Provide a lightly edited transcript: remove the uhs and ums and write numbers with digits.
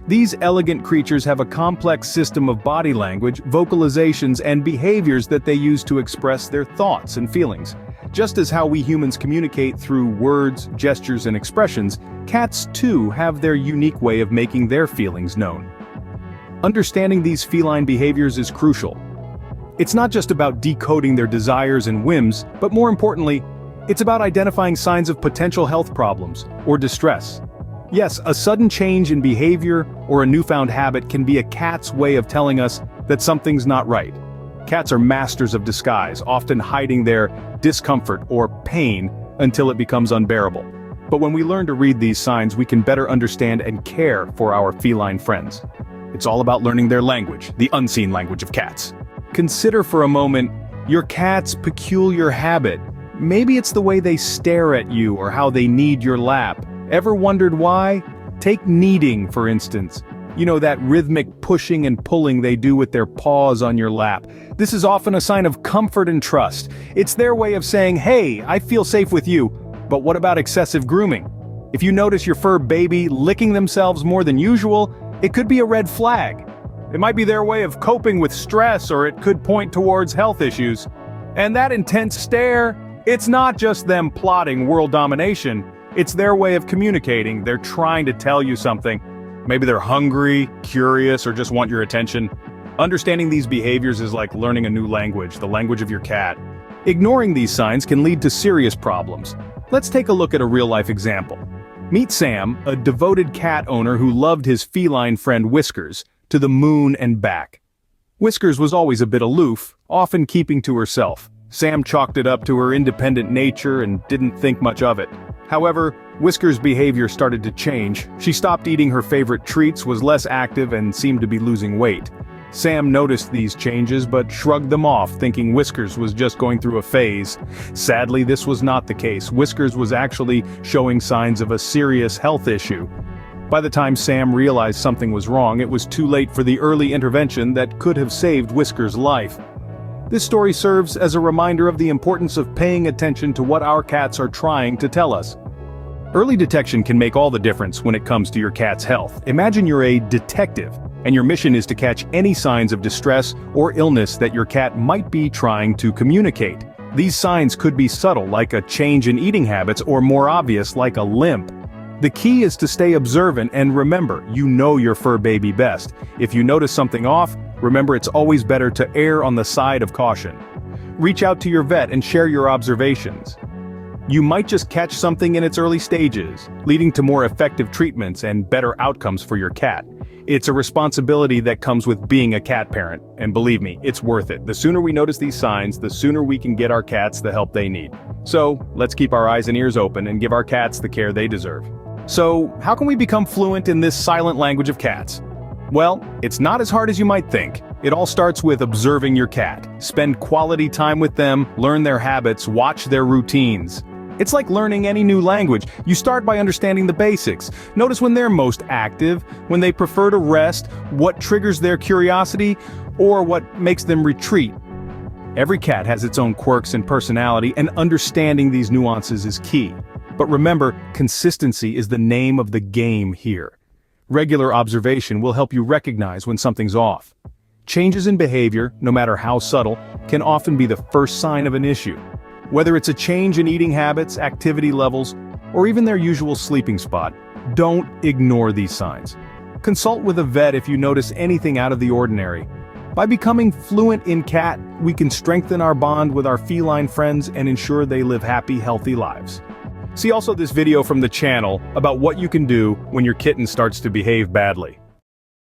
These elegant creatures have a complex system of body language, vocalizations, and behaviors that they use to express their thoughts and feelings. Just as how we humans communicate through words, gestures, and expressions, cats too have their unique way of making their feelings known. Understanding these feline behaviors is crucial. It's not just about decoding their desires and whims, but more importantly, it's about identifying signs of potential health problems or distress. Yes, a sudden change in behavior or a newfound habit can be a cat's way of telling us that something's not right. Cats are masters of disguise, often hiding their discomfort or pain until it becomes unbearable. But when we learn to read these signs, we can better understand and care for our feline friends. It's all about learning their language, the unseen language of cats. Consider for a moment your cat's peculiar habit. Maybe it's the way they stare at you or how they knead your lap. Ever wondered why? Take kneading, for instance. You know, that rhythmic pushing and pulling they do with their paws on your lap. This is often a sign of comfort and trust. It's their way of saying, hey, I feel safe with you. But what about excessive grooming? If you notice your fur baby licking themselves more than usual, it could be a red flag. It might be their way of coping with stress, or it could point towards health issues. And that intense stare, it's not just them plotting world domination. It's their way of communicating. They're trying to tell you something. Maybe they're hungry, curious, or just want your attention. Understanding these behaviors is like learning a new language, the language of your cat. Ignoring these signs can lead to serious problems. Let's take a look at a real-life example. Meet Sam, a devoted cat owner who loved his feline friend Whiskers to the moon and back. Whiskers was always a bit aloof, often keeping to herself. Sam chalked it up to her independent nature and didn't think much of it. However, Whiskers' behavior started to change. She stopped eating her favorite treats, was less active, and seemed to be losing weight. Sam noticed these changes but shrugged them off, thinking Whiskers was just going through a phase. Sadly, this was not the case. Whiskers was actually showing signs of a serious health issue. By the time Sam realized something was wrong, it was too late for the early intervention that could have saved Whiskers' life. This story serves as a reminder of the importance of paying attention to what our cats are trying to tell us. Early detection can make all the difference when it comes to your cat's health. Imagine you're a detective, and your mission is to catch any signs of distress or illness that your cat might be trying to communicate. These signs could be subtle, like a change in eating habits, or more obvious, like a limp. The key is to stay observant and remember, you know your fur baby best. If you notice something off, remember it's always better to err on the side of caution. Reach out to your vet and share your observations. You might just catch something in its early stages, leading to more effective treatments and better outcomes for your cat. It's a responsibility that comes with being a cat parent, and believe me, it's worth it. The sooner we notice these signs, the sooner we can get our cats the help they need. So, let's keep our eyes and ears open and give our cats the care they deserve. So, how can we become fluent in this silent language of cats? Well, it's not as hard as you might think. It all starts with observing your cat. Spend quality time with them, learn their habits, watch their routines. It's like learning any new language. You start by understanding the basics. Notice when they're most active, when they prefer to rest, what triggers their curiosity, or what makes them retreat. Every cat has its own quirks and personality, and understanding these nuances is key. But remember, consistency is the name of the game here. Regular observation will help you recognize when something's off. Changes in behavior, no matter how subtle, can often be the first sign of an issue. Whether it's a change in eating habits, activity levels, or even their usual sleeping spot, don't ignore these signs. Consult with a vet if you notice anything out of the ordinary. By becoming fluent in cat, we can strengthen our bond with our feline friends and ensure they live happy, healthy lives. See also this video from the channel about what you can do when your kitten starts to behave badly.